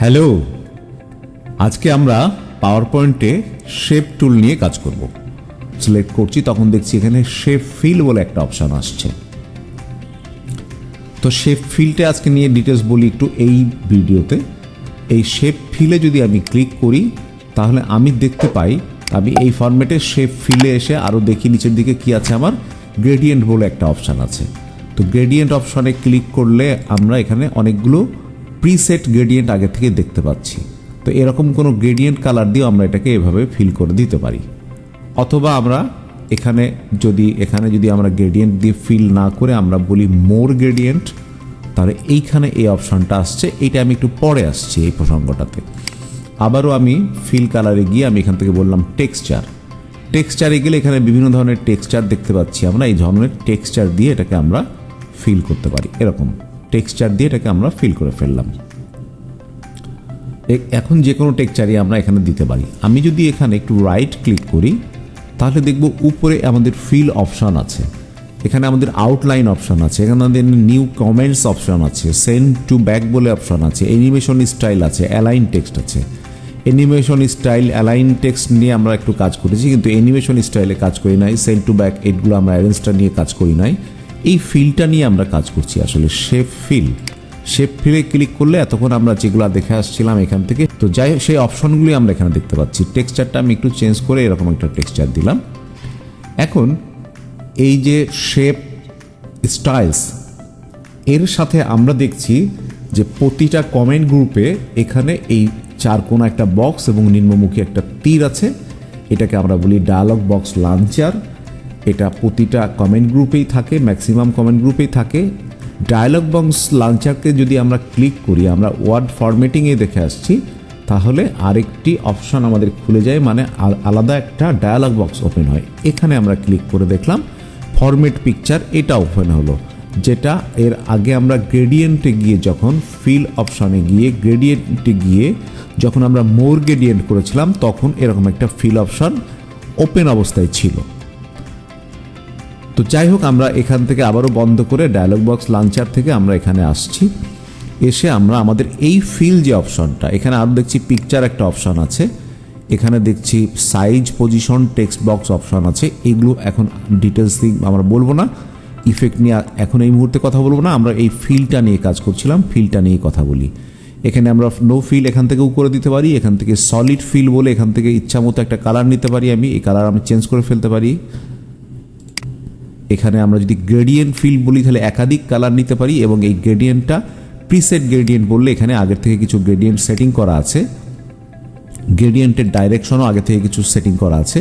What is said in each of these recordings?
Hello, আজকে আমরা পাওয়ারপয়েন্টে shape টুল নিয়ে কাজ করব। সিলেক্ট করছি, তখন দেখছি এখানে শেপ ফিল বলে একটা অপশান আসছে। তো শেপ ফিলটা আজকে নিয়ে ডিটেলস বলি একটু এই ভিডিওতে। এই শেপ ফিলে যদি আমি ক্লিক করি তাহলে আমি দেখতে পাই, আমি এই ফরম্যাটে শেপ ফিলে এসে আরও দেখি নিচের দিকে কি আছে, আমার গ্রেডিয়েন্ট বলে একটা অপশান আছে। তো গ্রেডিয়েন্ট অপশানে ক্লিক করলে আমরা এখানে অনেকগুলো প্রিসেট গ্রেডিয়েন্ট আগে থেকে দেখতে পাচ্ছি। তো এরকম কোনো গ্রেডিয়েন্ট কালার দিয়েও আমরা এটাকে এভাবে ফিল করে দিতে পারি। অথবা আমরা এখানে যদি আমরা গ্রেডিয়েন্ট দিয়ে ফিল না করে আমরা বলি মোর গ্রেডিয়েন্ট, তাহলে এইখানে এই অপশানটা আসছে। এইটা আমি একটু পরে আসছি এই প্রসঙ্গটাতে। আবারও আমি ফিল কালারে গিয়ে আমি এখান থেকে বললাম টেক্সচারে গেলে এখানে বিভিন্ন ধরনের টেক্সচার দেখতে পাচ্ছি। আমরা এই ধরনের টেক্সচার দিয়ে এটাকে আমরা ফিল করতে পারি। এরকম টেক্সচার দিয়ে এটাকে আমরা ফিল করে ফেললাম। এখন যে কোনো টেক্সচারই আমরা এখানে দিতে পারি। আমি যদি এখানে একটু রাইট ক্লিক করি তাহলে দেখব উপরে আমাদের ফিল অপশান আছে, এখানে আমাদের আউটলাইন অপশান আছে, এখানে আমাদের নিউ কমেন্টস অপশান আছে, সেন্ড টু ব্যাক বলে অপশান আছে, অ্যানিমেশন স্টাইল আছে, অ্যালাইন টেক্সট আছে। অ্যানিমেশন স্টাইল, অ্যালাইন টেক্সট নিয়ে আমরা একটু কাজ করেছি, কিন্তু অ্যানিমেশন স্টাইলে কাজ করি নাই। সেন্ড টু ব্যাক এগুলো আমরা অ্যারেঞ্জটা নিয়ে কাজ করি নাই। এই ফিলটা নিয়ে আমরা কাজ করছি আসলে, শেপ ফিলে ক্লিক করলে এতক্ষণ আমরা যেগুলো দেখে আসছিলাম এখান থেকে, তো যাই সেই অপশনগুলি আমরা এখানে দেখতে পাচ্ছি। টেক্সচারটা আমি একটু চেঞ্জ করে এরকম একটা টেক্সচার দিলাম। এখন এই যে শেপ স্টাইলস, এর সাথে আমরা দেখছি যে প্রতিটা কমেন্ট গ্রুপে এখানে এই চার কোণা একটা বক্স এবং নিম্নমুখী একটা তীর আছে। এটাকে আমরা বলি ডায়ালগ বক্স লাঞ্চার। এটা প্রতিটা কমেন্ট গ্রুপেই থাকে, ম্যাক্সিমাম কমেন্ট গ্রুপেই থাকে। ডায়ালগ বক্স লাঞ্চারকে যদি আমরা ক্লিক করি, আমরা ওয়ার্ড ফরম্যাটিংয়ে দেখে আসছি, তাহলে আরেকটি অপশান আমাদের খুলে যায়, মানে আলাদা একটা ডায়ালগ বক্স ওপেন হয়। এখানে আমরা ক্লিক করে দেখলাম ফরম্যাট পিকচার, এটা ওপেন হলো। যেটা এর আগে আমরা গ্রেডিয়েন্টে গিয়ে যখন ফিল অপশানে গিয়ে গ্রেডিয়েন্টে গিয়ে যখন আমরা মোর গ্রেডিয়েন্ট করেছিলাম, তখন এরকম একটা ফিল অপশান ওপেন অবস্থায় ছিল। তো যাই হোক, আমরা এখান থেকে আবারও বন্ধ করে ডায়ালগ বক্স লাঞ্চার থেকে আমরা এখানে আসছি। এসে আমরা আমাদের এই ফিল যে অপশনটা, এখানে আরও দেখছি পিকচার একটা অপশন আছে, এখানে দেখছি size, position, text box option আছে। এগুলো এখন ডিটেলস আমরা বলবো না, ইফেক্ট নিয়ে এখন এই মুহূর্তে কথা বলবো না। আমরা এই ফিলটা নিয়ে কাজ করছিলাম, ফিলটা নিয়ে কথা বলি। এখানে আমরা নো ফিল এখান থেকেও করে দিতে পারি, এখান থেকে সলিড ফিল বলে এখান থেকে ইচ্ছা মতো একটা কালার নিতে পারি। আমি এই কালার আমি চেঞ্জ করে ফেলতে পারি। এখানে আমরা যদি গ্রেডিয়েন্ট ফিল বলি তাহলে একাধিক কালার নিতে পারি, এবং এই গ্রেডিয়েন্টটা প্রিসেট গ্রেডিয়েন্ট বললে এখানে আগের থেকে কিছু গ্রেডিয়েন্ট সেটিং করা আছে, গ্রেডিয়েন্টের ডাইরেকশনও আগে থেকে কিছু সেটিং করা আছে।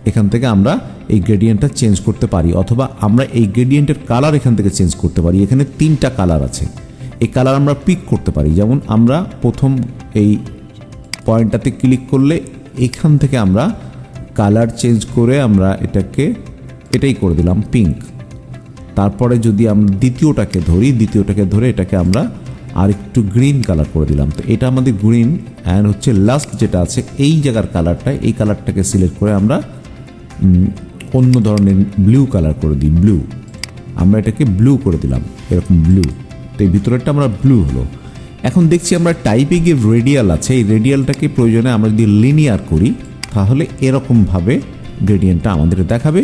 এখান থেকে আমরা এই গ্রেডিয়েন্টটা চেঞ্জ করতে পারি, অথবা আমরা এই গ্রেডিয়েন্টের কালার এখান থেকে চেঞ্জ করতে পারি। এখানে 3টা কালার আছে, এই কালার আমরা পিক করতে পারি। যেমন আমরা প্রথম এই পয়েন্টটাতে ক্লিক করলে এখান থেকে আমরা কালার চেঞ্জ করে আমরা এটাই করে দিলাম পিঙ্ক। তারপরে যদি আমরা দ্বিতীয়টাকে ধরে এটাকে আমরা আর একটু গ্রিন কালার করে দিলাম। তো এটা আমাদের গ্রিন, অ্যান্ড হচ্ছে লাস্ট যেটা আছে এই জায়গার কালারটা, এই কালারটাকে সিলেক্ট করে আমরা অন্য ধরনের ব্লু কালার করে দিই। ব্লু, আমরা এটাকে ব্লু করে দিলাম, এরকম ব্লু। তো এই ভিতরেরটা আমরা ব্লু হলো। এখন দেখছি আমরা টাইপে গিয়ে রেডিয়াল আছে, এই রেডিয়ালটাকে প্রয়োজনে আমরা যদি লিনিয়ার করি তাহলে এরকমভাবে গ্রেডিয়েন্টটা আমাদের দেখাবে।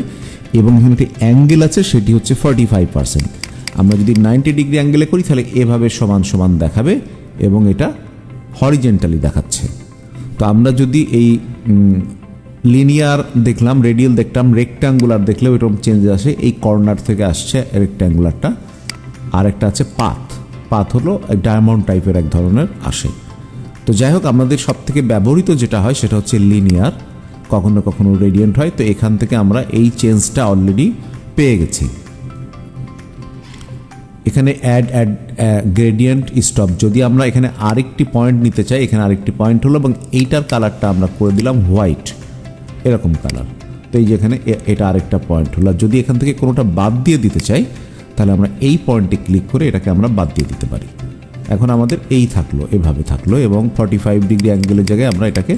এবং এখানে একটি অ্যাঙ্গেল আছে, সেটি হচ্ছে 45%। আমরা যদি 90 ডিগ্রি অ্যাঙ্গেলে করি তাহলে এভাবে সমান সমান দেখাবে, এবং এটা হরিজেন্টালি দেখাচ্ছে। তো আমরা যদি এই লিনিয়ার দেখলাম, রেডিয়াল দেখলাম, রেক্ট্যাঙ্গুলার দেখলেও এরকম চেঞ্জ আসে। এই কর্নার থেকে আসছে রেক্ট্যাঙ্গুলারটা। আর একটা আছে পাথ হলো ডায়মন্ড টাইপের এক ধরনের আসে। তো যাই হোক, আমাদের সব থেকে ব্যবহৃত যেটা হয় সেটা হচ্ছে লিনিয়ার, কখনো কখনো রেডিয়েন্ট হয়। তো এখান থেকে আমরা এই চেঞ্জটা অলরেডি পেয়ে গেছি। এখানে অ্যাড গ্রেডিয়েন্ট স্টপ, যদি আমরা এখানে আরেকটি পয়েন্ট নিতে চাই, এখানে আরেকটি পয়েন্ট হলো, এবং এইটার কালারটা আমরা করে দিলাম হোয়াইট, এরকম কালার। তো এই যেখানে এটা আরেকটা পয়েন্ট হলো। যদি এখান থেকে কোনোটা বাদ দিয়ে দিতে চাই তাহলে আমরা এই পয়েন্টে ক্লিক করে এটাকে আমরা বাদ দিয়ে দিতে পারি। এখন আমাদের এই থাকলো, এভাবে থাকলো, এবং 45 ডিগ্রি অ্যাঙ্গেলের জায়গায় আমরা এটাকে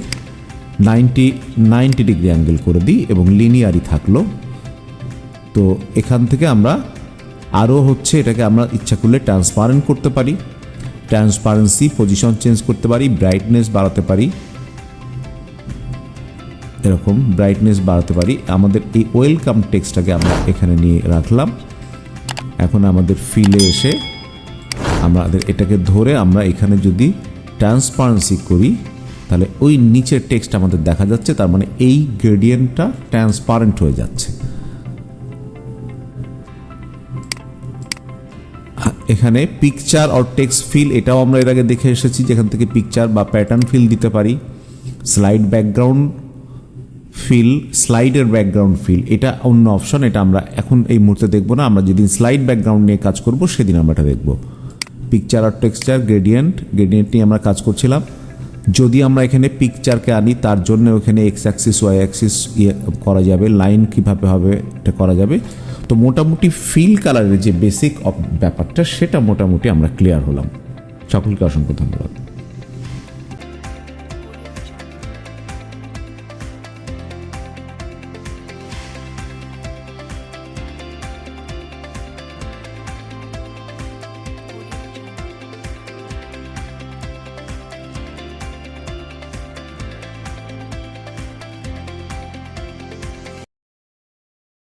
90 ডিগ্রি অ্যাঙ্গেল করে দিই, এবং লিনিয়ারই থাকলো। তো এখান থেকে আমরা আরও হচ্ছে এটাকে আমরা ইচ্ছা করলে ট্রান্সপারেন্ট করতে পারি। ট্রান্সপারেন্সি পজিশন চেঞ্জ করতে পারি, ব্রাইটনেস বাড়াতে পারি, এরকম ব্রাইটনেস বাড়াতে পারি। আমাদের এই ওয়েলকাম টেক্সটটাকে আমরা এখানে নিয়ে রাখলাম। এখন আমাদের ফিলে এসে আমাদের এটাকে ধরে আমরা এখানে যদি ট্রান্সপারেন্সি করি তাহলে ওই নিচের টেক্সট আমাদের দেখা যাচ্ছে, তার মানে এই গ্রেডিয়েন্টটা ট্রান্সপারেন্ট হয়ে যাচ্ছে। এখানে পিকচার আর টেক্সট ফিল, এটাও আমরা এর আগে দেখে এসেছি, যেখান থেকে পিকচার বা প্যাটার্ন ফিল দিতে পারি। স্লাইড ব্যাকগ্রাউন্ড ফিল, স্লাইডের ব্যাকগ্রাউন্ড ফিল, এটা অন্য অপশন, এটা আমরা এখন এই মুহূর্তে দেখব না। আমরা যেদিন স্লাইড ব্যাকগ্রাউন্ড নিয়ে কাজ করব সেদিন আমরা এটা দেখব। পিকচার আর টেক্সচার গ্রেডিয়েন্ট নিয়ে আমরা কাজ করছিলাম। যদি আমরা এখানে পিকচারকে আনি, তার জন্য ওখানে এক্স অ্যাক্সিস ওয়াই অ্যাক্সিস করা যাবে, লাইন কিভাবে হবে এটা করা যাবে। তো মোটামুটি ফিল কালারের যে বেসিক ব্যাপারটা সেটা মোটামুটি আমরা ক্লিয়ার হলাম। সকলকে অসংখ্য ধন্যবাদ।